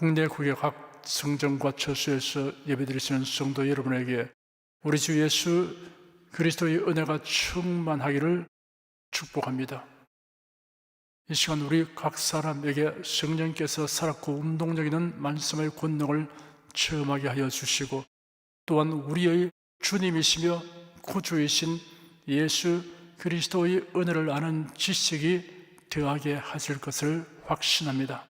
국내 각 성전과 처소에서 예배드리시는 성도 여러분에게 우리 주 예수 그리스도의 은혜가 충만하기를 축복합니다. 이 시간 우리 각 사람에게 성령께서 살았고 운동적인 말씀의 권능을 체험하게 하여 주시고, 또한 우리의 주님이시며 구주이신 예수 그리스도의 은혜를 아는 지식이 더하게 하실 것을 확신합니다.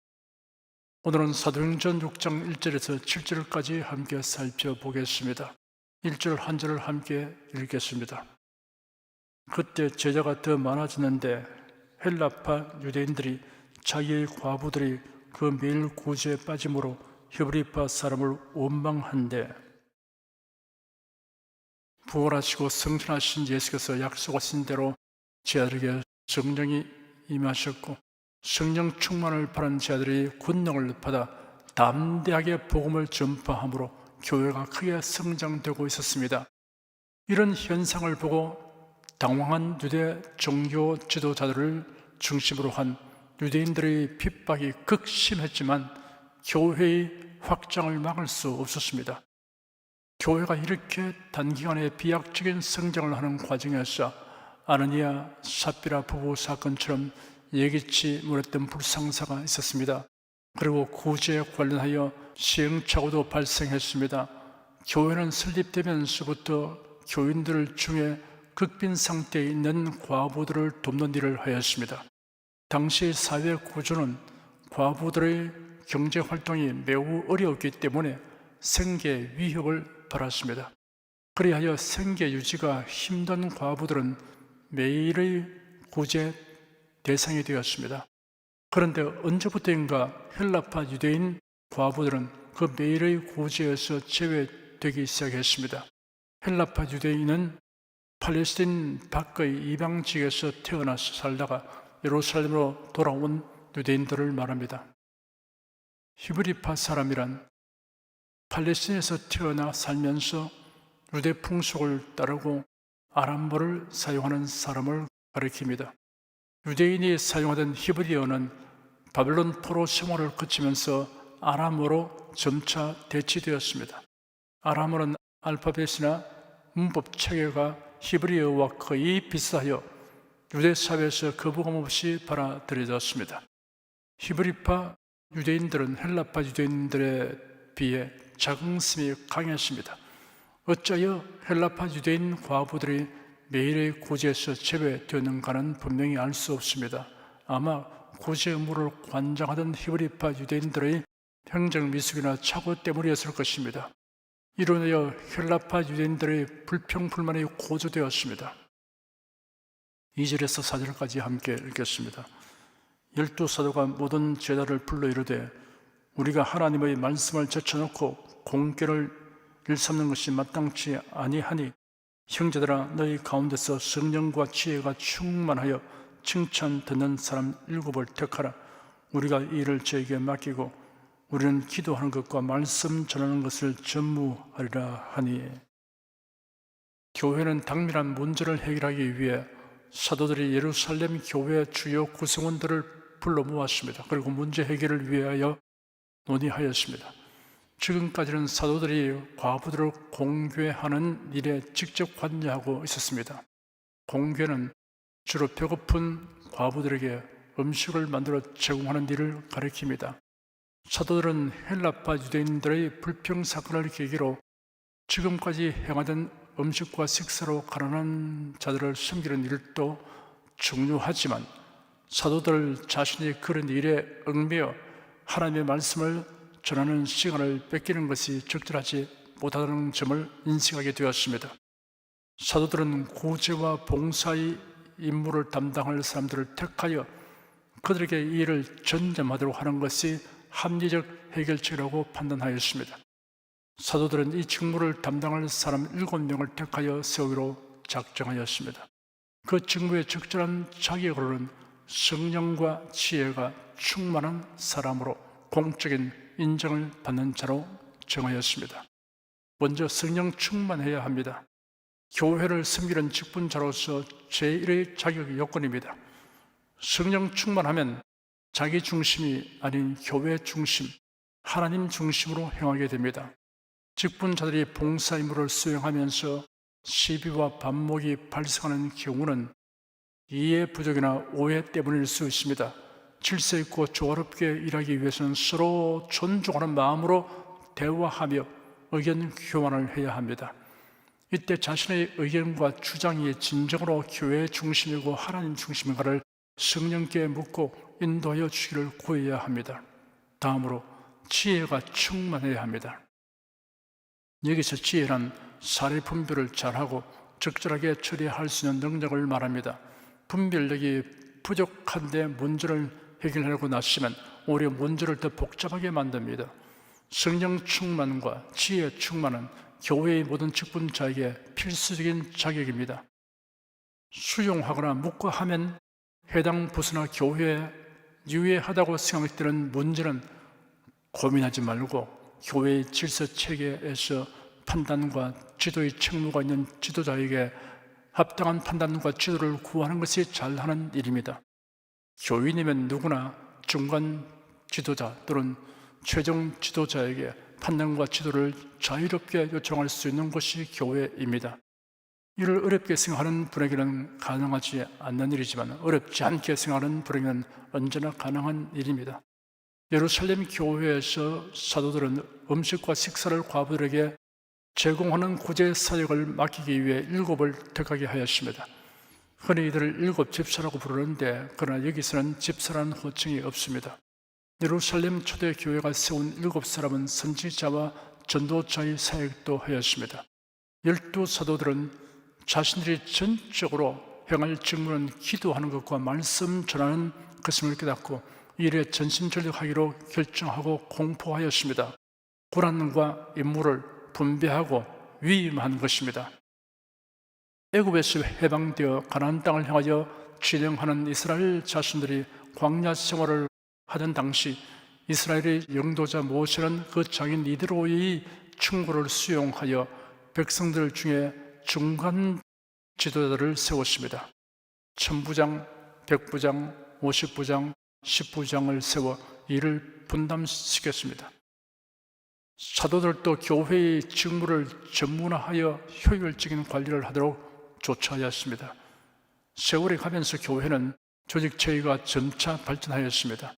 오늘은 사도행전 6장 1절에서 7절까지 함께 살펴보겠습니다. 1절 한 절을 함께 읽겠습니다. 그때 제자가 더 많아지는데 헬라파 유대인들이 자기의 과부들이 그 매일 구제에 빠짐으로 히브리파 사람을 원망한데, 부활하시고 승천하신 예수께서 약속하신 대로 제자들에게 성령이 임하셨고, 성령 충만을 받은 제자들이 권능을 받아 담대하게 복음을 전파함으로 교회가 크게 성장되고 있었습니다. 이런 현상을 보고 당황한 유대 종교 지도자들을 중심으로 한 유대인들의 핍박이 극심했지만 교회의 확장을 막을 수 없었습니다. 교회가 이렇게 단기간에 비약적인 성장을 하는 과정에서 아나니아 삽비라 부부 사건처럼 예기치 못했던 불상사가 있었습니다. 그리고 구제에 관련하여 시행착오도 발생했습니다. 교회는 설립되면서부터 교인들 중에 극빈 상태에 있는 과부들을 돕는 일을 하였습니다. 당시 사회 구조는 과부들의 경제 활동이 매우 어려웠기 때문에 생계 위협을 받았습니다. 그리하여 생계 유지가 힘든 과부들은 매일의 구제 대상이 되었습니다. 그런데 언제부터인가 헬라파 유대인 과부들은 그 매일의 구제에서 제외되기 시작했습니다. 헬라파 유대인은 팔레스틴 밖의 이방 지역에서 태어나서 살다가 예루살렘으로 돌아온 유대인들을 말합니다. 히브리파 사람이란 팔레스틴에서 태어나 살면서 유대 풍속을 따르고 아람어를 사용하는 사람을 가리킵니다. 유대인이 사용하던 히브리어는 바벨론 포로 생활을 거치면서 아람어로 점차 대치되었습니다. 아람어는 알파벳이나 문법 체계가 히브리어와 거의 비슷하여 유대 사회에서 거부감 없이 받아들여졌습니다. 히브리파 유대인들은 헬라파 유대인들에 비해 자긍심이 강했습니다. 어쩌여 헬라파 유대인 과부들이 매일의 구제에서 제외되었는가는 분명히 알 수 없습니다. 아마 구제 의무를 관장하던 히브리파 유대인들의 행정 미숙이나 착오 때문이었을 것입니다. 이로 인하여 헬라파 유대인들의 불평불만이 고조되었습니다. 2절에서 4절까지 함께 읽겠습니다. 12사도가 모든 제자를 불러 이르되 우리가 하나님의 말씀을 제쳐놓고 공개를 일삼는 것이 마땅치 아니하니 형제들아 너희 가운데서 성령과 지혜가 충만하여 칭찬 듣는 사람 7을 택하라. 우리가 이 일을 저에게 맡기고 우리는 기도하는 것과 말씀 전하는 것을 전무하리라 하니, 교회는 당면한 문제를 해결하기 위해 사도들이 예루살렘 교회 주요 구성원들을 불러 모았습니다. 그리고 문제 해결을 위하여 논의하였습니다. 지금까지는 사도들이 과부들을 공개하는 일에 직접 관여하고 있었습니다. 공개는 주로 배고픈 과부들에게 음식을 만들어 제공하는 일을 가리킵니다. 사도들은 헬라파 유대인들의 불평 사건을 계기로 지금까지 행하던 음식과 식사로 가난한 자들을 섬기는 일도 중요하지만 사도들 자신이 그런 일에 얽매여 하나님의 말씀을 전하는 시간을 뺏기는 것이 적절하지 못하다는 점을 인식하게 되었습니다. 사도들은 구제와 봉사의 임무를 담당할 사람들을 택하여 그들에게 이 일을 전념하도록 하는 것이 합리적 해결책이라고 판단하였습니다. 사도들은 이 직무를 담당할 사람 7명을 택하여 세우기로 작정하였습니다. 그 직무에 적절한 자격으로는 성령과 지혜가 충만한 사람으로 공적인 인정을 받는 자로 정하였습니다. 먼저 성령 충만해야 합니다. 교회를 섬기는 직분자로서 제1의 자격 요건입니다. 성령 충만하면 자기 중심이 아닌 교회 중심, 하나님 중심으로 행하게 됩니다. 직분자들이 봉사 임무를 수행하면서 시비와 반목이 발생하는 경우는 이해 부족이나 오해 때문일 수 있습니다. 질서 있고 조화롭게 일하기 위해서는 서로 존중하는 마음으로 대화하며 의견 교환을 해야 합니다. 이때 자신의 의견과 주장이 진정으로 교회 중심이고 하나님 중심인가를 성령께 묻고 인도하여 주기를 구해야 합니다. 다음으로 지혜가 충만해야 합니다. 여기서 지혜란 사례 분별을 잘하고 적절하게 처리할 수 있는 능력을 말합니다. 분별력이 부족한데 문제를 해결하려고 나서면 오히려 문제를 더 복잡하게 만듭니다. 성령 충만과 지혜 충만은 교회의 모든 직분자에게 필수적인 자격입니다. 수용하거나 묵과하면 해당 부서나 교회에 유해하다고 생각되는 문제는 고민하지 말고 교회의 질서 체계에서 판단과 지도의 책무가 있는 지도자에게 합당한 판단과 지도를 구하는 것이 잘하는 일입니다. 교인이면 누구나 중간 지도자 또는 최종 지도자에게 판단과 지도를 자유롭게 요청할 수 있는 것이 교회입니다. 이를 어렵게 생각하는 분에게는 가능하지 않는 일이지만 어렵지 않게 생각하는 분에게는 언제나 가능한 일입니다. 예루살렘 교회에서 사도들은 음식과 식사를 과부들에게 제공하는 구제 사역을 맡기기 위해 7을 택하게 하였습니다. 흔히 이들을 7 집사라고 부르는데 그러나 여기서는 집사라는 호칭이 없습니다. 예루살렘 초대 교회가 세운 7사람은 선지자와 전도자의 사역도 하였습니다. 12 사도들은 자신들이 전적으로 행할 직무는 기도하는 것과 말씀 전하는 것임을 깨닫고 이 일에 전심전력하기로 결정하고 공포하였습니다. 고난과 임무를 분배하고 위임한 것입니다. 애굽에서 해방되어 가나안 땅을 향하여 진행하는 이스라엘 자손들이 광야 생활을 하던 당시 이스라엘의 영도자 모세는 그 장인 이드로의 충고를 수용하여 백성들 중에 중간 지도자들을 세웠습니다. 1000부장, 100부장, 50부장, 10부장을 세워 이를 분담시켰습니다. 사도들도 교회의 직무를 전문화하여 효율적인 관리를 하도록 조처하였습니다. 세월이 가면서 교회는 조직체계가 점차 발전하였습니다.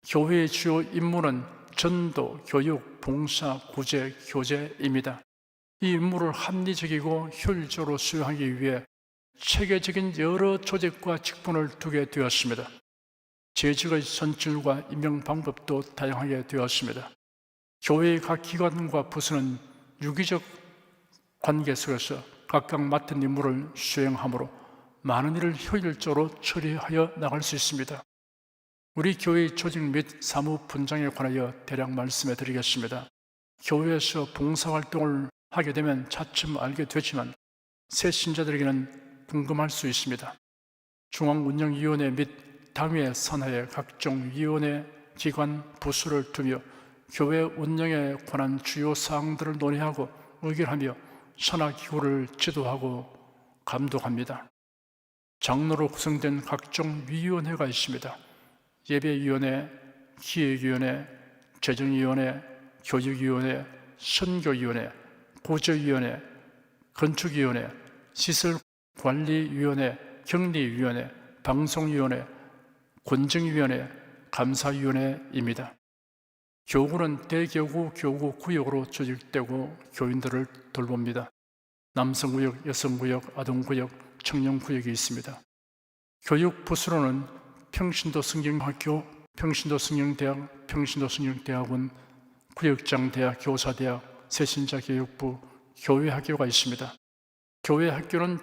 교회의 주요 임무는 전도, 교육, 봉사, 구제, 교제입니다. 이 임무를 합리적이고 효율적으로 수행하기 위해 체계적인 여러 조직과 직분을 두게 되었습니다. 재직의 선출과 임명 방법도 다양하게 되었습니다. 교회의 각 기관과 부서는 유기적 관계 속에서 각각 맡은 임무를 수행하므로 많은 일을 효율적으로 처리하여 나갈 수 있습니다. 우리 교회의 조직 및 사무 분장에 관하여 대략 말씀해 드리겠습니다. 교회에서 봉사활동을 하게 되면 차츰 알게 되지만 새 신자들에게는 궁금할 수 있습니다. 중앙운영위원회 및 당회 산하의 각종 위원회, 기관, 부서를 두며 교회 운영에 관한 주요 사항들을 논의하고 의결하며 산하기구를 지도하고 감독합니다. 장로로 구성된 각종 위원회가 있습니다. 예배위원회, 기획위원회, 재정위원회, 교육위원회, 선교위원회, 구제위원회, 건축위원회, 시설관리위원회, 격리위원회, 방송위원회, 권정위원회, 감사위원회입니다. 교구는 대교구, 교구 구역으로 조직되고 교인들을 돌봅니다. 남성구역, 여성구역, 아동구역, 청년구역이 있습니다. 교육부서로는 평신도 성경학교, 평신도 성경대학, 평신도 성경대학원, 구역장대학, 교사대학, 새신자교육부, 교회학교가 있습니다. 교회학교는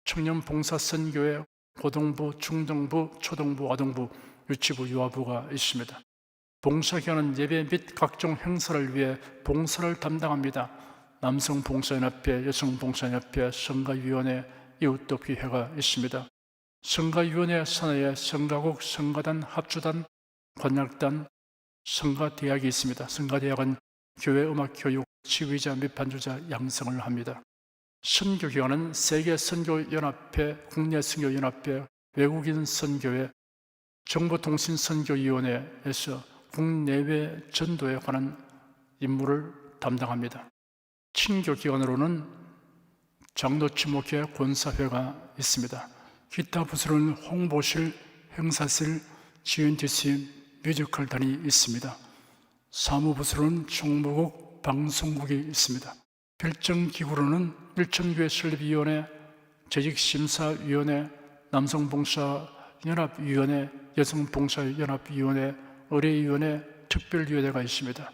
청년봉사선교회, 고등부, 중등부, 초등부, 아동부, 유치부, 유아부가 있습니다. 봉사기관은 예배 및 각종 행사를 위해 봉사를 담당합니다. 남성봉사연합회, 여성봉사연합회, 성가위원회, 이웃돕기회가 있습니다. 성가위원회 산하에 성가국, 성가단, 합주단, 관악단, 성가대학이 있습니다. 성가대학은 교회 음악교육, 지휘자 및 반주자 양성을 합니다. 선교기관은 세계선교연합회, 국내선교연합회, 외국인 선교회, 정보통신선교위원회에서 국내외 전도에 관한 임무를 담당합니다. 친교 기관으로는 장로치 목회 권사회가 있습니다. 기타 부서로는 홍보실, 행사실, GNTC, 뮤지컬단이 있습니다. 사무부서로는 총무국, 방송국이 있습니다. 결정기구로는 일천교회 설립위원회, 재직심사위원회, 남성봉사연합위원회, 여성봉사연합위원회, 의뢰위원회, 특별위원회가 있습니다.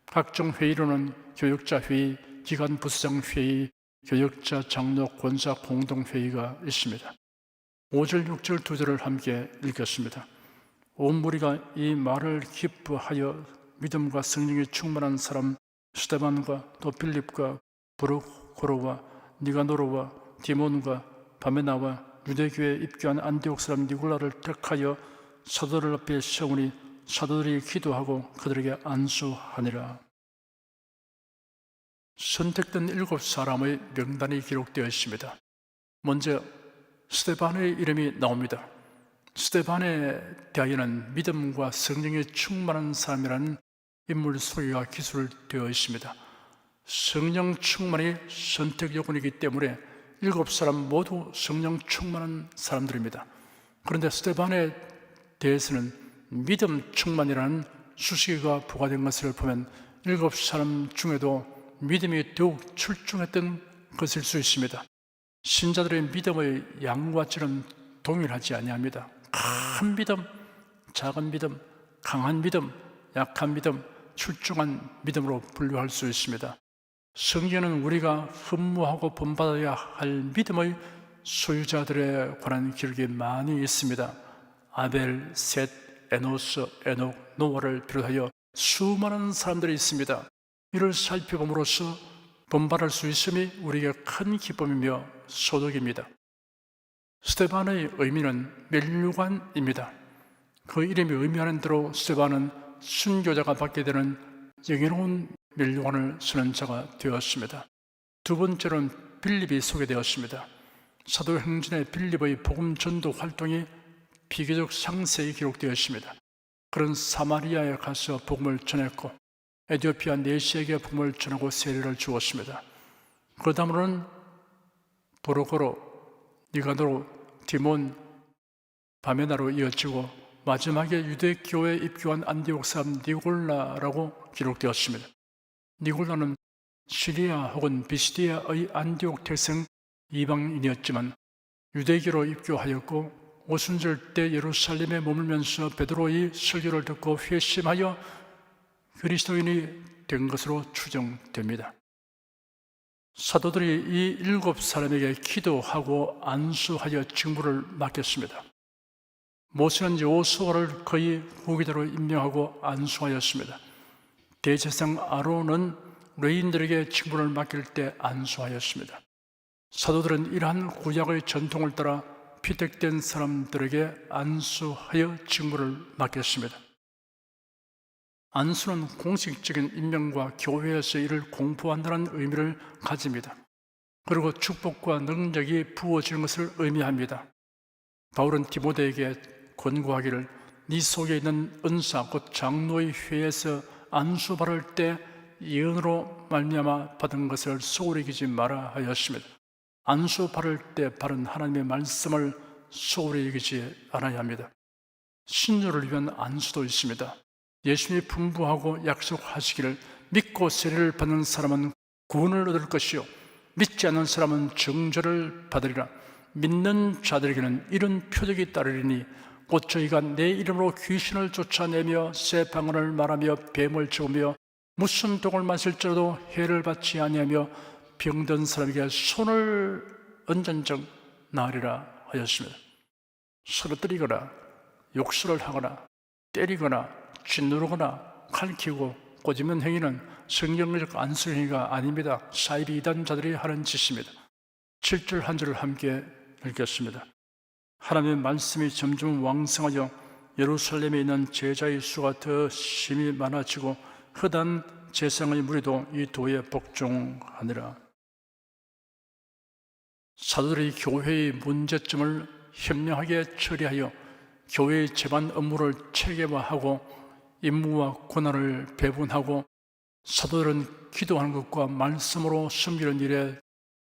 각종 회의로는 교역자회의, 기관부서장회의, 교역자, 장로, 권사 공동회의가 있습니다. 5절, 6절 두 절을 함께 읽겠습니다. 온 무리가 이 말을 기뻐하여 믿음과 성령이 충만한 사람 스데반과 또 빌립과 브루코로와 니가노로와 디몬과 바메나와 유대교에 입교한 안디옥 사람 니골라를 택하여 사도들 앞에 세우니 사도들이 기도하고 그들에게 안수하니라. 선택된 7사람의 명단이 기록되어 있습니다. 먼저 스데반의 이름이 나옵니다. 스데반에 대하여는 믿음과 성령이 충만한 사람이라는 인물 소개가 기술되어 있습니다. 성령 충만이 선택 요건이기 때문에 7사람 모두 성령 충만한 사람들입니다. 그런데 스데반에 대해서는 믿음 충만이라는 수식어가 부과된 것을 보면 7사람 중에도 믿음이 더욱 출중했던 것일 수 있습니다. 신자들의 믿음의 양과 질은 동일하지 아니합니다. 큰 믿음, 작은 믿음, 강한 믿음, 약한 믿음, 출중한 믿음으로 분류할 수 있습니다. 성경은 우리가 흠모하고 본받아야 할 믿음의 소유자들에 관한 기록이 많이 있습니다. 아벨, 셋, 에노스, 에녹, 노아를 비롯하여 수많은 사람들이 있습니다. 이를 살펴봄으로써 본받을 수 있음이 우리에게 큰 기쁨이며 소득입니다. 스데반의 의미는 면류관입니다. 그 이름이 의미하는 대로 스데반은 순교자가 받게 되는 영예로운 면류관을 쓰는 자가 되었습니다. 두 번째로는 빌립이 소개되었습니다. 사도행전의 빌립의 복음 전도 활동이 비교적 상세히 기록되어 있습니다. 그런 사마리아에 가서 복음을 전했고 에티오피아 네시에게 복음을 전하고 세례를 주었습니다. 그 다음으로는 보로고로, 니가노로, 디몬, 바메나로 이어지고 마지막에 유대교회에 입교한 안디옥 사람 니골라라고 기록되었습니다. 니골라는 시리아 혹은 비시디아의 안디옥 태생 이방인이었지만 유대교로 입교하였고 오순절 때 예루살렘에 머물면서 베드로의 설교를 듣고 회심하여 그리스도인이 된 것으로 추정됩니다. 사도들이 이 7사람에게 기도하고 안수하여 직무를 맡겼습니다. 모세는 여호수아를 그의 후계자로 임명하고 안수하였습니다. 대제사장 아론은 레위인들에게 직무를 맡길 때 안수하였습니다. 사도들은 이러한 구약의 전통을 따라 피택된 사람들에게 안수하여 직무를 맡겼습니다. 안수는 공식적인 임명과 교회에서 이를 공포한다는 의미를 가집니다. 그리고 축복과 능력이 부어지는 것을 의미합니다. 바울은 디모데에게 권고하기를 네 속에 있는 은사 곧 장로의 회에서 안수 받을 때 예언으로 말미암아 받은 것을 소홀히 여기지 마라 하였습니다. 안수 받을 때 바른 하나님의 말씀을 소홀히 여기지 않아야 합니다. 신료를 위한 안수도 있습니다. 예수님이 분부하고 약속하시기를 믿고 세례를 받는 사람은 구원을 얻을 것이요 믿지 않는 사람은 정죄를 받으리라. 믿는 자들에게는 이런 표적이 따르리니 곧 저희가 내 이름으로 귀신을 쫓아내며 새 방언을 말하며 뱀을 쳐오며 무슨 독을 마실지라도 해를 받지 아니하며 병든 사람에게 손을 얹은 적 나으리라 하였습니다. 쓰러뜨리거나 욕설을 하거나 때리거나 짓누르거나 칼키고 꼬집는 행위는 성경적 안수 행위가 아닙니다. 사이비 이단자들이 하는 짓입니다. 7절 한 절을 함께 읽겠습니다. 하나님의 말씀이 점점 왕성하여 예루살렘에 있는 제자의 수가 더 심히 많아지고 허다한 제사장의 무리도 이 도에 복종하니라. 사도들이 교회의 문제점을 현명하게 처리하여 교회의 재반 업무를 체계화하고 임무와 고난을 배분하고 사도들은 기도하는 것과 말씀으로 섬기는 일에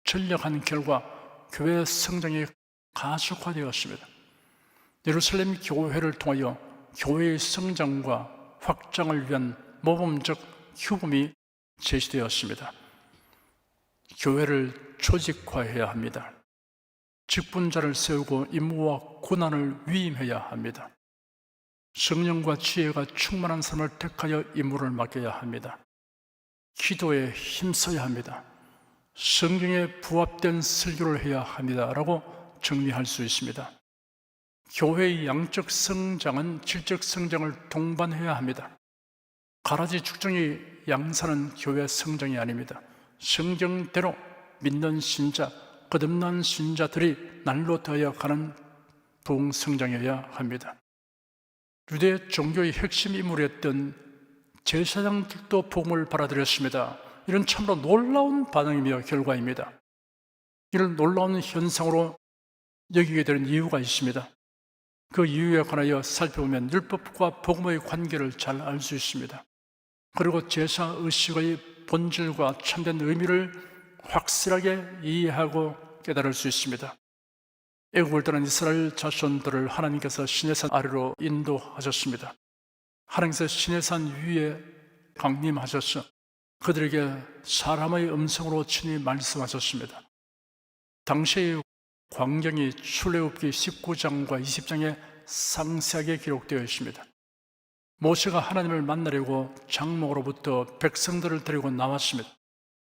전력한 결과 교회 성장이 가속화되었습니다. 예루살렘 교회를 통하여 교회의 성장과 확장을 위한 모범적 규범이 제시되었습니다. 교회를 조직화해야 합니다. 직분자를 세우고 임무와 고난을 위임해야 합니다. 성령과 지혜가 충만한 삶을 택하여 임무를 맡겨야 합니다. 기도에 힘써야 합니다. 성경에 부합된 설교를 해야 합니다라고 정리할 수 있습니다. 교회의 양적 성장은 질적 성장을 동반해야 합니다. 가라지 축정이 양산은 교회 성장이 아닙니다. 성경대로 믿는 신자, 거듭난 신자들이 날로 더하여 가는 부흥 성장해야 합니다. 유대 종교의 핵심 인물이었던 제사장들도 복음을 받아들였습니다. 이런 참으로 놀라운 반응이며 결과입니다. 이를 놀라운 현상으로 여기게 되는 이유가 있습니다. 그 이유에 관하여 살펴보면 율법과 복음의 관계를 잘 알 수 있습니다. 그리고 제사의식의 본질과 참된 의미를 확실하게 이해하고 깨달을 수 있습니다. 애국을 떠난 이스라엘 자손들을 하나님께서 시내산 아래로 인도하셨습니다. 하나님께서 시내산 위에 강림하셔서 그들에게 사람의 음성으로 친히 말씀하셨습니다. 당시의 광경이 출애굽기 19장과 20장에 상세하게 기록되어 있습니다. 모세가 하나님을 만나려고 장막으로부터 백성들을 데리고 나왔습니다.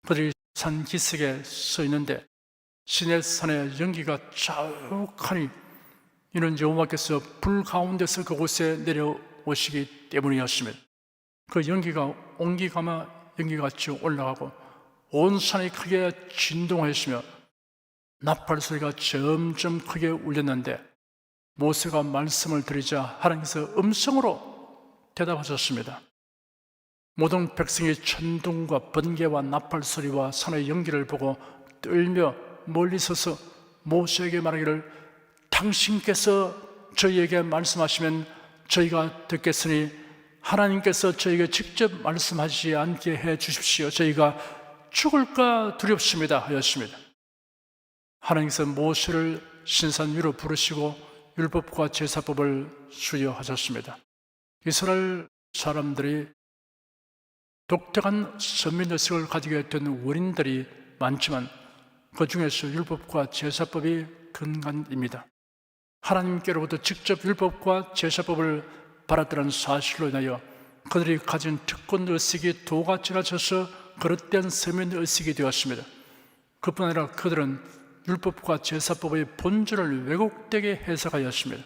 그들이 산 기슭에 서 있는데 시내산의 연기가 자욱하니 이는 여호와께서 불 가운데서 그곳에 내려오시기 때문이었습니다. 그 연기가 옹기가마 연기같이 올라가고 온 산이 크게 진동하였으며 나팔 소리가 점점 크게 울렸는데 모세가 말씀을 드리자 하나님께서 음성으로 대답하셨습니다. 모든 백성이 천둥과 번개와 나팔 소리와 산의 연기를 보고 떨며 멀리 서서 모세에게 말하기를 당신께서 저희에게 말씀하시면 저희가 듣겠으니 하나님께서 저희에게 직접 말씀하시지 않게 해 주십시오. 저희가 죽을까 두렵습니다 하였습니다. 하나님께서 모세를 신산 위로 부르시고 율법과 제사법을 수여하셨습니다. 이스라엘 사람들이 독특한 선민의식을 가지게 된 원인들이 많지만 그 중에서 율법과 제사법이 근간입니다. 하나님께로부터 직접 율법과 제사법을 받았다는 사실로 인하여 그들이 가진 특권의식이 도가 지나쳐서 그릇된 선민의식이 되었습니다. 그뿐 아니라 그들은 율법과 제사법의 본질을 왜곡되게 해석하였습니다.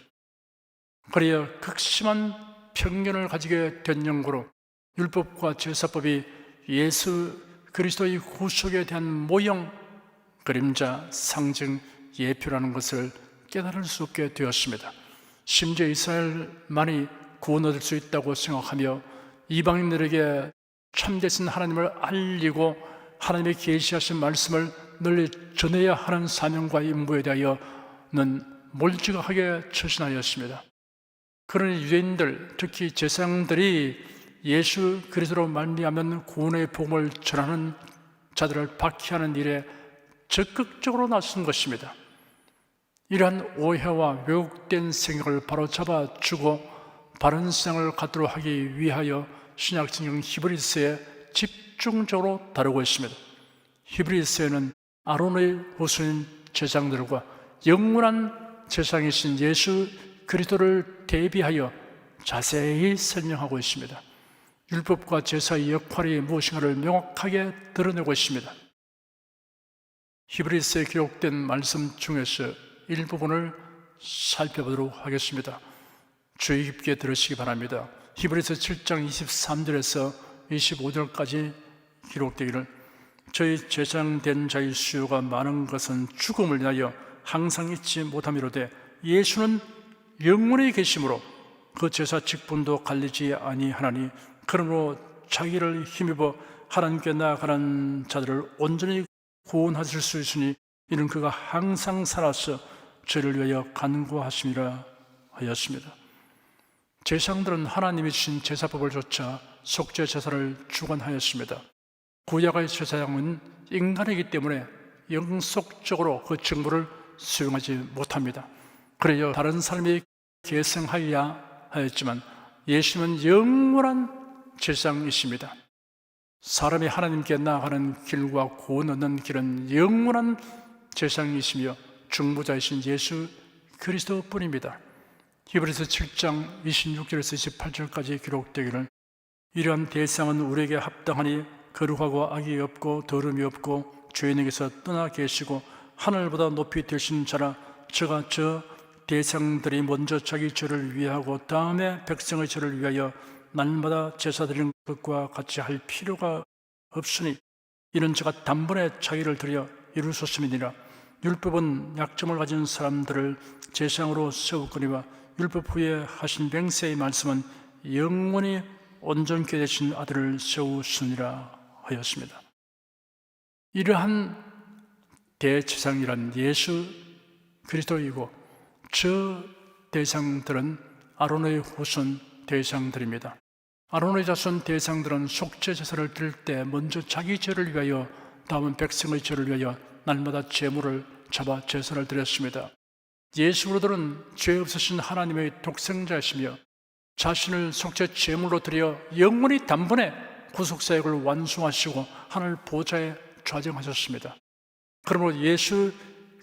그래야 극심한 편견을 가지게 된 연고로 율법과 제사법이 예수 그리스도의 구속에 대한 모형, 그림자, 상징, 예표라는 것을 깨달을 수 없게 되었습니다. 심지어 이스라엘만이 구원 얻을 수 있다고 생각하며 이방인들에게 참되신 하나님을 알리고 하나님의 계시하신 말씀을 널리 전해야 하는 사명과 임무에 대하여는 몰지각하게 처신하였습니다. 그런 유대인들, 특히 제사장들이 예수 그리스도로 말미암은 구원의 복음을 전하는 자들을 박해하는 일에 적극적으로 나선 것입니다. 이러한 오해와 왜곡된 생각을 바로잡아 주고 바른 신앙을 갖도록 하기 위하여 신약성경 히브리서에 집중적으로 다루고 있습니다. 히브리서에는 아론의 후손인 제사장들과 영원한 제사장이신 예수 그리스도를 대비하여 자세히 설명하고 있습니다. 율법과 제사의 역할이 무엇인가를 명확하게 드러내고 있습니다. 히브리서에 기록된 말씀 중에서 일부분을 살펴보도록 하겠습니다. 주의 깊게 들으시기 바랍니다. 히브리서 7장 23절에서 25절까지 기록되기를 저희 제사장된 자의 수요가 많은 것은 죽음을 인하여 항상 잊지 못함이로되 예수는 영원히 계심으로 그 제사 직분도 갈리지 아니하나니 그러므로 자기를 힘입어 하나님께 나아가는 자들을 온전히 구원하실 수 있으니 이는 그가 항상 살아서 저를 위하여 간구하심이라 하였습니다. 제사장들은 하나님이 주신 제사법을 좇아 속죄 제사를 주관하였습니다. 구약의 제사장은 인간이기 때문에 영속적으로 그 직무를 수행하지 못합니다. 그래야 다른 사람이 계승하여야 하였지만 예수님은 영원한 제사장이십니다. 사람이 하나님께 나아가는 길과 구원 얻는 길은 영원한 제사장이시며 중보자이신 예수 그리스도뿐입니다. 히브리서 7장 26절에서 28절까지 기록되기를 이러한 대상은 우리에게 합당하니 거룩하고 악이 없고 더러움이 없고 죄인에게서 떠나 계시고 하늘보다 높이 되신 자라. 저가 저 대상들이 먼저 자기 죄를 위하고 다음에 백성의 죄를 위하여 날마다 제사 드리는 것과 같이 할 필요가 없으니 이는 저가 단번에 자기를 드려 이루셨음이니라. 율법은 약점을 가진 사람들을 제사장으로 세우거니와 율법 후에 하신 맹세의 말씀은 영원히 온전케 되신 아들을 세우시니라 하였습니다. 이러한 대제사장이란 예수 그리스도이고 저 대상들은 아론의 후손 대상들입니다. 아론의 자손 대상들은 속죄 제사를 드릴 때 먼저 자기 죄를 위하여 다음은 백성의 죄를 위하여 날마다 제물을 잡아 제사를 드렸습니다. 예수 그리스도는 죄 없으신 하나님의 독생자이시며 자신을 속죄 제물로 드려 영원히 단번에 구속사역을 완수하시고 하늘 보좌에 좌정하셨습니다. 그러므로 예수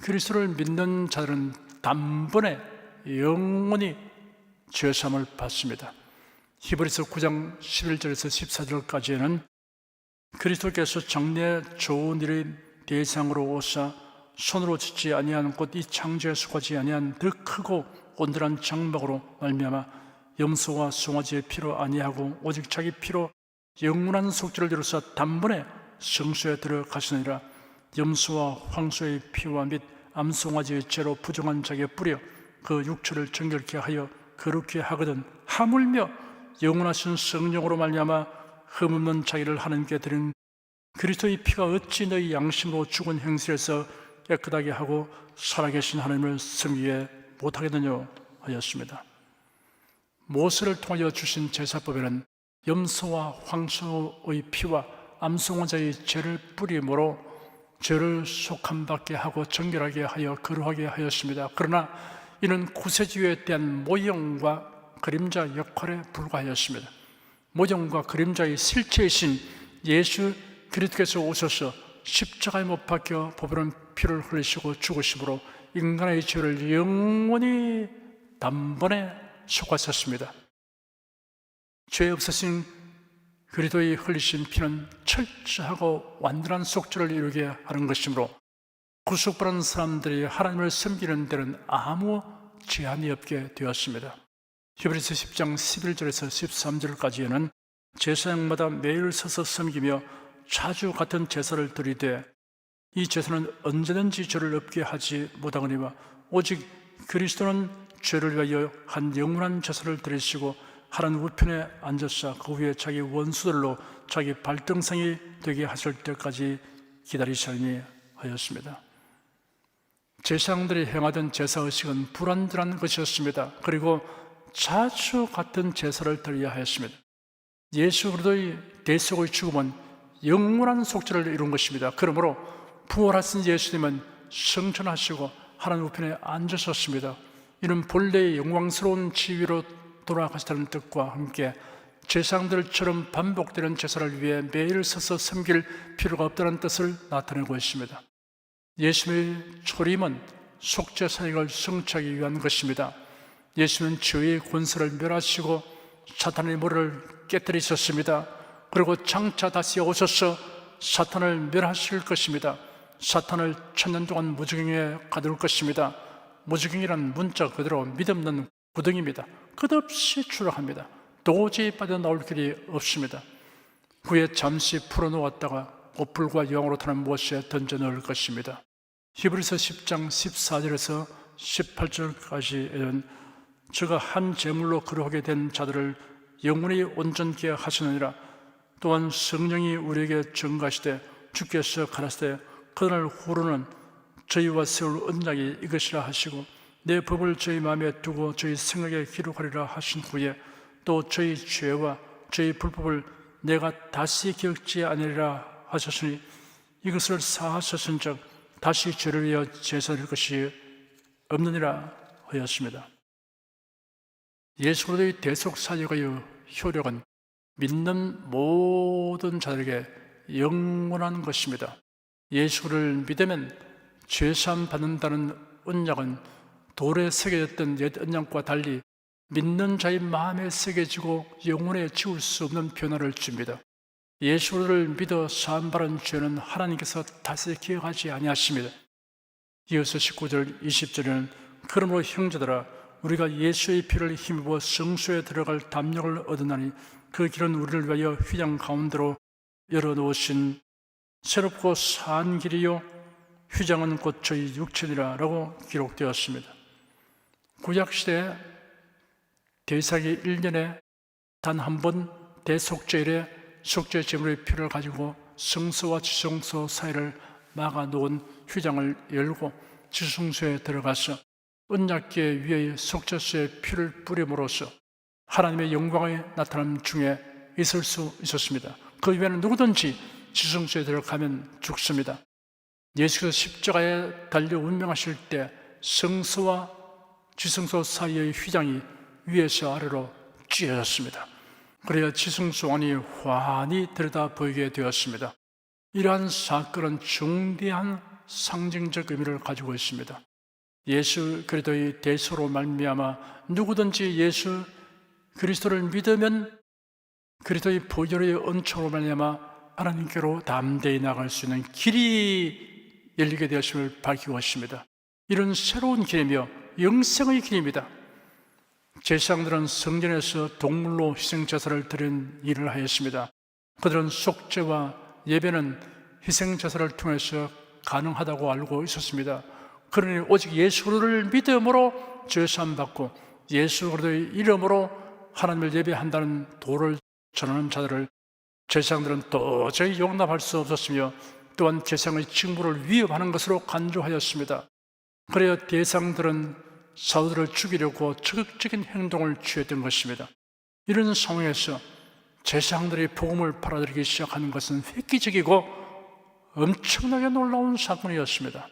그리스도를 믿는 자들은 단번에 영원히 죄사함을 받습니다. 히브리서 9장 11절에서 14절까지는 그리스도께서 장래 좋은 일의 대상으로 오사 손으로 짓지 아니한 곧 이 창조에 속하지 아니한 더 크고 온전한 장막으로 말미암아 염소와 송아지의 피로 아니하고 오직 자기 피로 영원한 속죄를 이루사 단번에 성소에 들어가시느니라. 염소와 황소의 피와 및 암송아지의 죄로 부정한 자기에 뿌려 그 육체를 정결케 하여 거룩케 하거든 하물며 영원하신 성령으로 말미암아 흠없는 자기를 하나님께 드린 그리스도의 피가 어찌 너희 양심으로 죽은 행실에서 깨끗하게 하고 살아계신 하나님을 섬기게 못하겠느냐 하였습니다. 모세를 통하여 주신 제사법에는 염소와 황소의 피와 암송아지의 죄를 뿌림으로 죄를 속함받게 하고 정결하게 하여 거룩하게 하였습니다. 그러나 이는 구세주에 대한 모형과 그림자 역할에 불과하였습니다. 모형과 그림자의 실체이신 예수 그리스도께서 오셔서 십자가에 못 박혀 보배로운 피를 흘리시고 죽으심으로 인간의 죄를 영원히 단번에 속하셨습니다. 죄 없으신 그리스도의 흘리신 피는 철저하고 완전한 속죄를 이루게 하는 것이므로 구속받은 사람들이 하나님을 섬기는 데는 아무 제한이 없게 되었습니다. 히브리서 10장 11절에서 13절까지에는 제사장마다 매일 서서 섬기며 자주 같은 제사를 드리되 이 제사는 언제든지 죄를 없게 하지 못하거니와 오직 그리스도는 죄를 위하여 한 영원한 제사를 드리시고 하나님 우편에 앉으사 그 후에 자기 원수들로 자기 발등상이 되게 하실 때까지 기다리시니 하였습니다. 제사장들이 행하던 제사의식은 불완전한 것이었습니다. 그리고 자주 같은 제사를 드려야 하였습니다. 예수 그리스도의 대속의 죽음은 영원한 속죄를 이룬 것입니다. 그러므로 부활하신 예수님은 성천하시고 하나님 우편에 앉으셨습니다. 이는 본래의 영광스러운 지위로 돌아가시다는 뜻과 함께 제사장들처럼 반복되는 제사를 위해 매일 서서 섬길 필요가 없다는 뜻을 나타내고 있습니다. 예수님의 초림은 속죄 사역을 성취하기 위한 것입니다. 예수님은 죄의 권세를 멸하시고 사탄의 머리를 깨뜨리셨습니다. 그리고 장차 다시 오셔서 사탄을 멸하실 것입니다. 사탄을 1000년 동안 무지경에 가둘 것입니다. 무지경이란 문자 그대로 믿음없는 구덩이입니다. 끝없이 추락합니다. 도저히 빠져나올 길이 없습니다. 후에 잠시 풀어놓았다가 불과 영으로 타는 못에 던져 넣을 것입니다. 히브리서 10장 14절에서 18절까지는 저가 한 제물로 거룩하게 된 자들을 영원히 온전케 하시느니라. 또한 성령이 우리에게 증가하시되 주께서 가라사대 그날 후로는 저희와 세울 언약이 이것이라 하시고 내 법을 저희 마음에 두고 저희 생각에 기록하리라 하신 후에 또 저희 죄와 저희 불법을 내가 다시 기억지 아니리라 하셨으니 이것을 사하셨은즉 다시 죄를 위하여 제사드릴 것이 없느니라 하였습니다. 예수 그리스도의 대속사역의 효력은 믿는 모든 자들에게 영원한 것입니다. 예수를 믿으면 죄사함 받는다는 언약은 돌에 새겨졌던 옛 언약과 달리 믿는 자의 마음에 새겨지고 영혼에 지울 수 없는 변화를 줍니다. 예수를 믿어 사함받은 죄는 하나님께서 다시 기억하지 아니하십니다. 이어서 19절 20절에는 그러므로 형제들아 우리가 예수의 피를 힘입어 성소에 들어갈 담력을 얻으나니 그 길은 우리를 위하여 휘장 가운데로 열어놓으신 새롭고 산 길이요 휘장은 곧 저희 육체니라 라고 기록되었습니다. 구약시대 대사기 1년에 단 한 번 대속죄일에 속죄 제물의 피를 가지고 성소와 지성소 사이를 막아놓은 휘장을 열고 지성소에 들어가서 언약궤 위에 속죄소의 피를 뿌림으로써 하나님의 영광의 나타남 중에 있을 수 있었습니다. 그 이외에는 누구든지 지성소에 들어가면 죽습니다. 예수께서 십자가에 달려 운명하실 때 성소와 지성소 사이의 휘장이 위에서 아래로 찢어졌습니다. 그래야 지성소 안이 환히 들여다 보이게 되었습니다. 이러한 사건은 중대한 상징적 의미를 가지고 있습니다. 예수 그리스도의 대속으로 말미암아 누구든지 예수 그리스도를 믿으면 그리스도의 보혈의 은총으로 말미암아 하나님께로 담대히 나갈 수 있는 길이 열리게 되었음을 밝히고 있습니다. 이런 새로운 길이며 영생의 길입니다. 제사장들은 성전에서 동물로 희생제사를 드린 일을 하였습니다. 그들은 속죄와 예배는 희생제사를 통해서 가능하다고 알고 있었습니다. 그러니 오직 예수 그리스도를 믿음으로 죄사함 받고 예수 그리스도의 이름으로 하나님을 예배한다는 도를 전하는 자들을 제사장들은 도저히 용납할 수 없었으며 또한 제사장의 직무를 위협하는 것으로 간주하였습니다. 그래야 대상들은 사도들을 죽이려고 적극적인 행동을 취했던 것입니다. 이런 상황에서 제사장들이 복음을 팔아들이기 시작하는 것은 획기적이고 엄청나게 놀라운 사건이었습니다.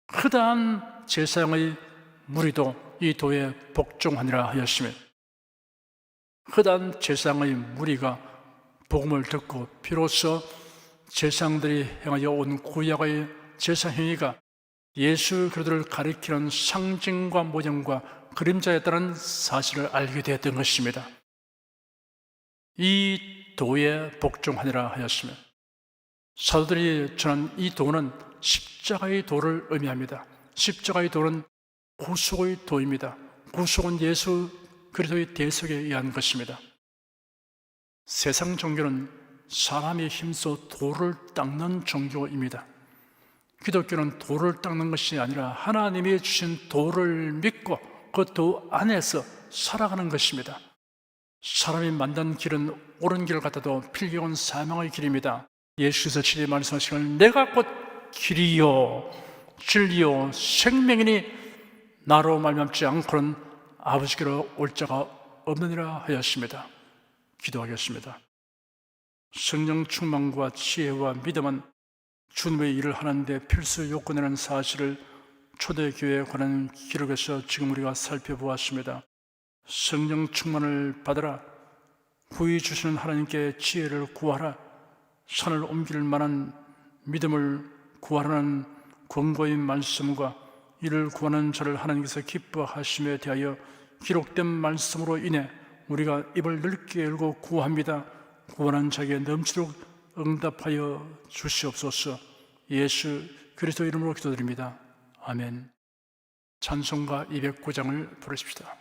크다한 제사장의 무리도 이 도에 복종하니라 하였으며 크다한 제사장의 무리가 복음을 듣고 비로소 제사장들이 행하여 온 구약의 제사 행위가 예수 그리스도를 가리키는 상징과 모형과 그림자였다는 사실을 알게 되었던 것입니다. 이 도에 복종하니라 하였으며 사도들이 전한 이 도는 십자가의 도를 의미합니다. 십자가의 도는 구속의 도입니다. 구속은 예수 그리스도의 대속에 의한 것입니다. 세상 종교는 사람의 힘써 돌을 닦는 종교입니다. 기독교는 돌을 닦는 것이 아니라 하나님이 주신 돌을 믿고 그 도 안에서 살아가는 것입니다. 사람이 만든 길은 옳은 길 같아도 필경은 사망의 길입니다. 예수께서 진리 말씀하시기를 내가 곧 길이요 진리요 생명이니 나로 말미암지 않고는 아버지께로 올 자가 없느니라 하였습니다. 기도하겠습니다. 성령 충만과 지혜와 믿음은 주님의 일을 하는데 필수 요건이라는 사실을 초대교회에 관한 기록에서 지금 우리가 살펴보았습니다. 성령 충만을 받으라. 구히 주시는 하나님께 지혜를 구하라. 산을 옮길 만한 믿음을 구하라는 권고의 말씀과 이를 구하는 자를 하나님께서 기뻐하심에 대하여 기록된 말씀으로 인해 우리가 입을 넓게 열고 구합니다. 구하는 자에게 넘치도록 응답하여 주시옵소서. 예수 그리스도 이름으로 기도드립니다. 아멘. 찬송가 209장을 부르십시다.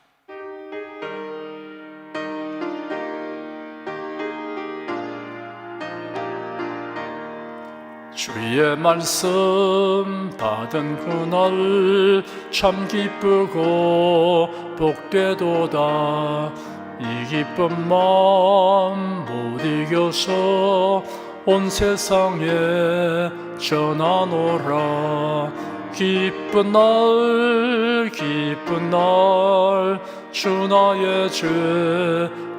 주의 말씀 받은 그날 참 기쁘고 복되도다. 이 기쁜 마음 못 이겨서 온 세상에 전하노라. 기쁜 날 기쁜 날 주 나의 죄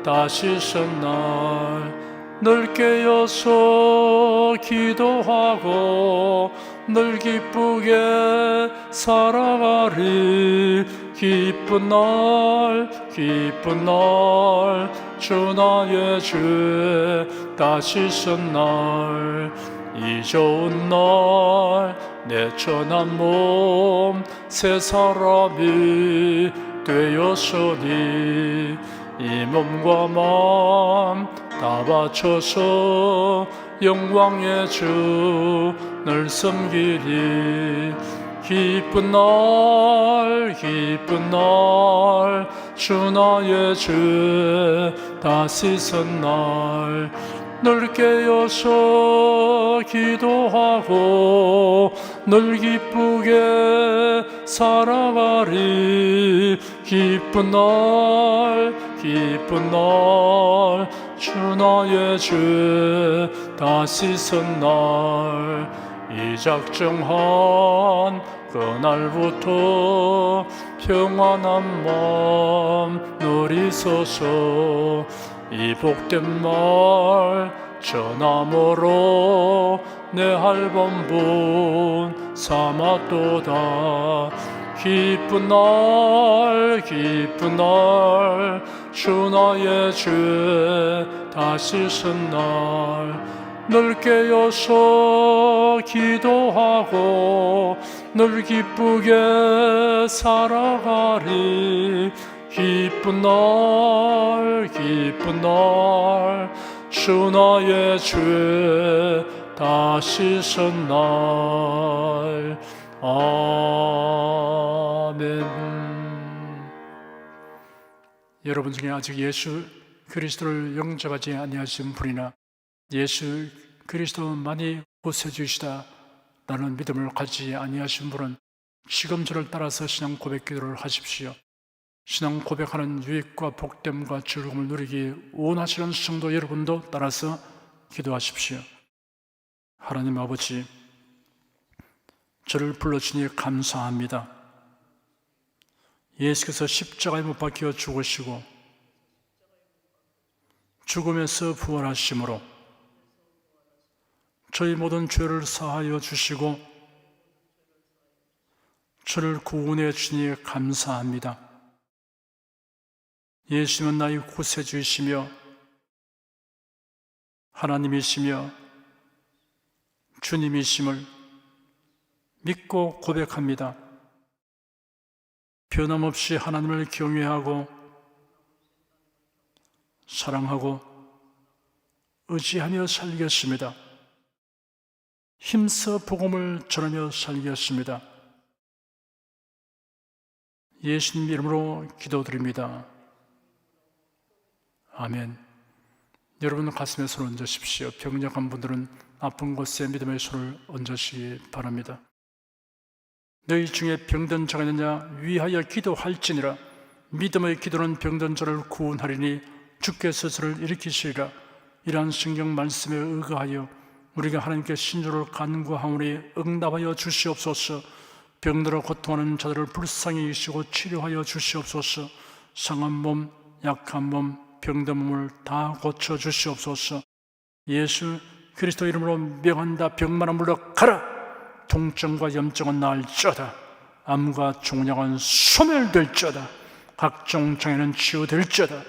다 씻은 날 늘 깨어서 기도하고 늘 기쁘게 살아가리 기쁜 날 주 나의 죄 다 씻은 날 이 좋은 날 내 천한 몸 새 사람이 되었으니 이 몸과 마음 다 바쳐서 영광의 주를 섬기리 기쁜 날 주 나의 죄 다 씻은 날 늘 깨어서 기도하고 늘 기쁘게 살아가리 기쁜 날 주 나의 죄 다 씻은 날 이 작정한 그날부터 평안한 마음 누리소서 이 복된 말 전함으로 내 할범분 삼았도다 기쁜 날 주 나의 죄 다 씻은 날 늘 깨어서 기도하고 늘 기쁘게 살아가리 기쁜 날 주 나의 죄 다 씻은 날 아멘. 여러분 중에 아직 예수 그리스도를 영접하지 아니하신 분이나 예수 그리스도만이 구세주시다 라는 믿음을 가지지 아니하신 분은 지금 저를 따라서 신앙 고백 기도를 하십시오. 신앙 고백하는 유익과 복됨과 즐거움을 누리기 원하시는 성도 여러분도 따라서 기도하십시오. 하나님 아버지, 저를 불러주니 감사합니다. 예수께서 십자가에 못 박혀 죽으시고 죽음에서 부활하심으로 저희 모든 죄를 사하여 주시고 저를 구원해 주니 감사합니다. 예수님은 나의 구세주이시며 하나님이시며 주님이심을 믿고 고백합니다. 변함없이 하나님을 경외하고 사랑하고 의지하며 살겠습니다. 힘써 복음을 전하며 살겠습니다. 예수님 이름으로 기도드립니다. 아멘. 여러분 가슴에 손을 얹으십시오. 병약한 분들은 아픈 곳에 믿음의 손을 얹으시기 바랍니다. 너희 중에 병든 자가 있느냐 위하여 기도할지니라. 믿음의 기도는 병든 자를 구원하리니 주께서 저를 일으키시리라. 이러한 성경 말씀에 의거하여 우리가 하나님께 신조를 간구하오니 응답하여 주시옵소서. 병들어 고통하는 자들을 불쌍히 여기시고 치료하여 주시옵소서. 상한 몸, 약한 몸, 병든 몸을 다 고쳐 주시옵소서. 예수 그리스도 이름으로 명한다. 병만은 물러가라. 통증과 염증은 나을지어다. 암과 종양은 소멸될지어다. 각종 장애는 치유될지어다.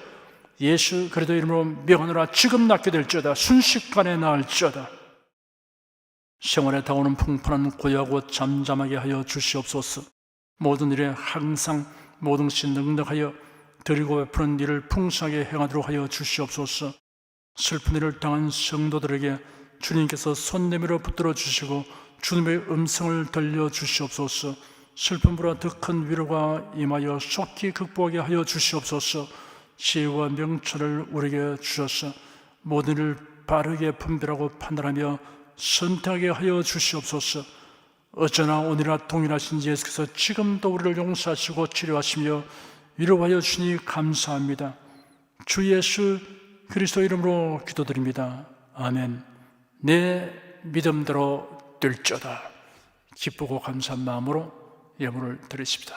예수 그리스도 이름으로 명하노라. 지금 낫게 될지어다. 순식간에 나을지어다. 생활에 다가오는 풍파는 고요하고 잠잠하게 하여 주시옵소서. 모든 일에 항상 모든 것이 능력하여 드리고 베푸는 일을 풍성하게 행하도록 하여 주시옵소서. 슬픈 일을 당한 성도들에게 주님께서 손 내밀어 붙들어 주시고 주님의 음성을 들려 주시옵소서. 슬픔보다 더 큰 위로가 임하여 속히 극복하게 하여 주시옵소서. 지혜와 명철을 우리에게 주셔서 모든 일을 바르게 분별하고 판단하며 선택하게 하여 주시옵소서. 어쩌나 오늘이나 동일하신 예수께서 지금도 우리를 용서하시고 치료하시며 위로하여 주니 감사합니다. 주 예수 그리스도 이름으로 기도드립니다. 아멘. 내 믿음대로 될지어다. 기쁘고 감사한 마음으로 예물을 드리십니다.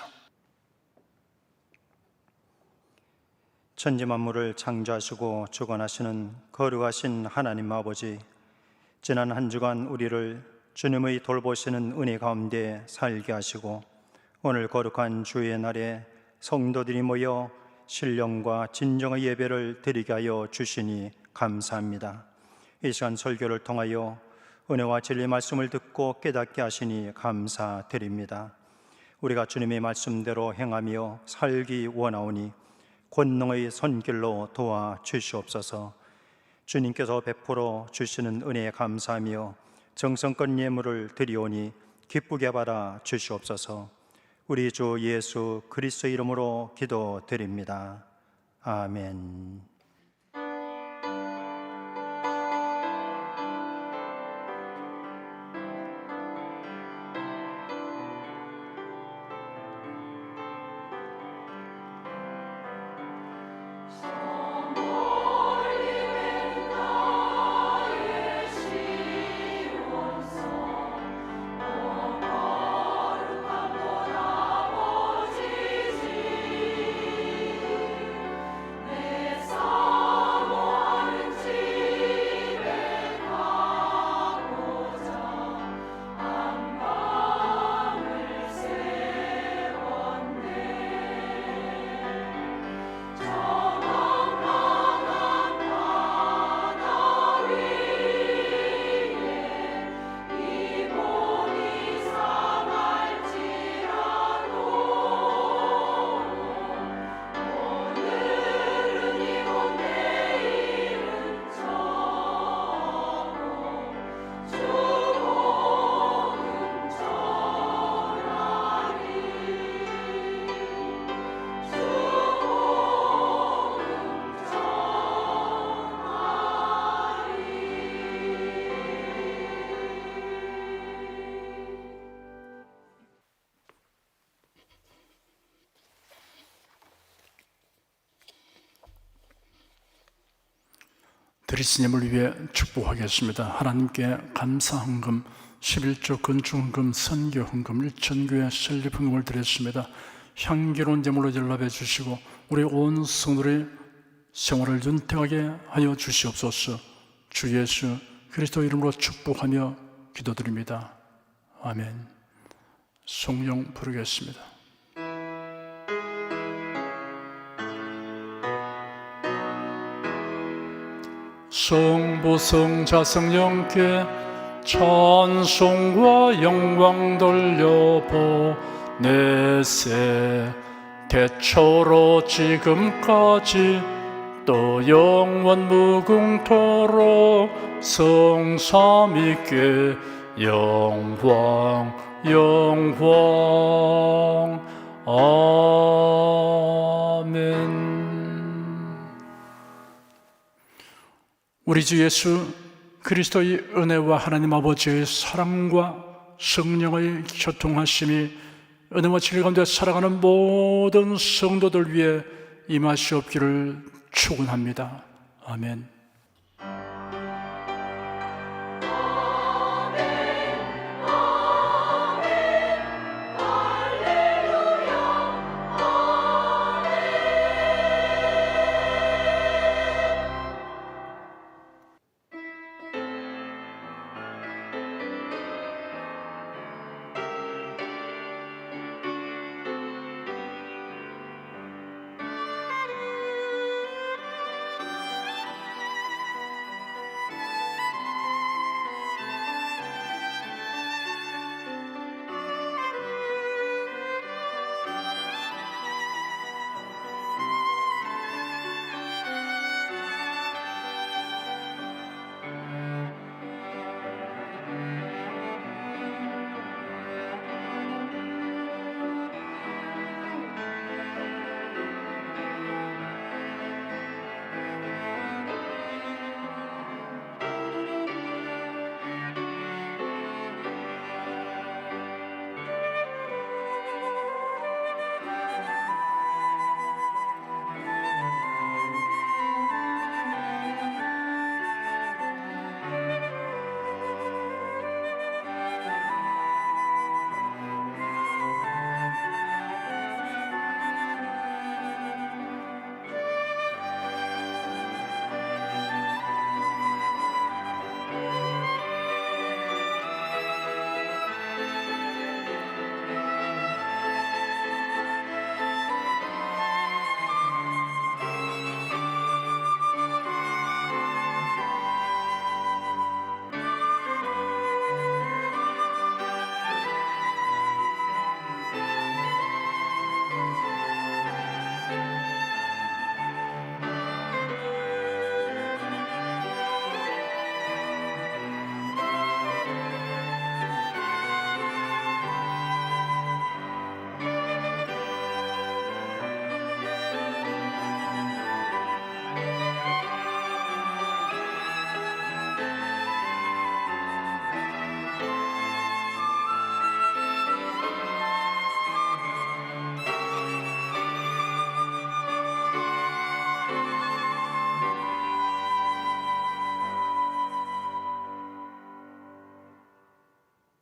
천지 만물을 창조하시고 주관하시는 거룩하신 하나님 아버지, 지난 한 주간 우리를 주님의 돌보시는 은혜 가운데 살게 하시고 오늘 거룩한 주의 날에 성도들이 모여 신령과 진정의 예배를 드리게 하여 주시니 감사합니다. 이 시간 설교를 통하여 은혜와 진리 말씀을 듣고 깨닫게 하시니 감사드립니다. 우리가 주님의 말씀대로 행하며 살기 원하오니 권능의 손길로 도와 주시옵소서. 주님께서 베풀어 주시는 은혜에 감사하며 정성껏 예물을 드리오니 기쁘게 받아 주시옵소서. 우리 주 예수 그리스도의 이름으로 기도드립니다. 아멘. 드리신 예물 위해 축복하겠습니다. 하나님께 감사헌금, 11조 건축헌금, 선교헌금, 일천교회 설립헌금을 드렸습니다. 향기로운 예물로 연락해 주시고 우리 온 성도의 생활을 윤택하게 하여 주시옵소서. 주 예수 그리스도 이름으로 축복하며 기도드립니다. 아멘. 성령 부르겠습니다. 성부 성자 성령께 찬송과 영광 돌려보내세. 대초로 지금까지 또 영원 무궁토록 성삼위께 영광 영광. 아멘. 우리 주 예수 그리스도의 은혜와 하나님 아버지의 사랑과 성령의 교통하심이 은혜와 진리 가운데 살아가는 모든 성도들 위해 임하시옵기를 축원합니다. 아멘.